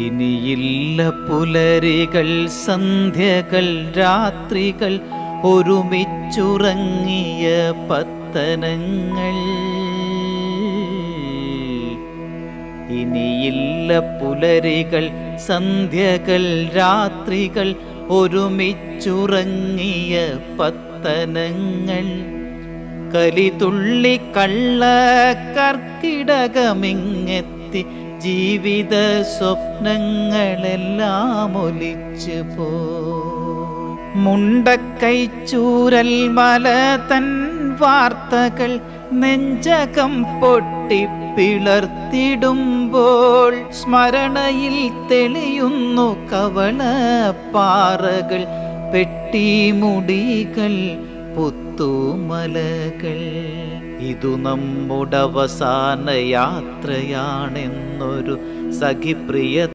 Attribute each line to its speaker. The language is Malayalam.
Speaker 1: ഇനിയില്ല പുലരികൾ, സന്ധ്യകൾ, രാത്രികൾ, ഒരുമിച്ചുറങ്ങിയ പത്തനങ്ങൾ. ഇനിയില്ല പുലരികൾ, സന്ധ്യകൾ, രാത്രികൾ, ഒരുമിച്ചുറങ്ങിയ പത്തനങ്ങൾ. കലിതുള്ളി കള്ള കർക്കിടകമിങ്ങെത്തി, ജീവിത സ്വപ്നങ്ങളെല്ലാം ഒലിച്ചു പോയി. മുണ്ടക്കൈച്ചൂരൽ മല തൻ വാർത്തകൾ നെഞ്ചകം പൊട്ടിപ്പിളർത്തിടുമ്പോൾ, സ്മരണയിൽ തെളിയുന്നു കവളപ്പാറകൾ, പെട്ടിമുടികൾ, പുത്തുമലകൾ. ഇതു നമ്മുടെ അവസാന യാത്രയാണെന്നൊരു സഖിപ്രിയ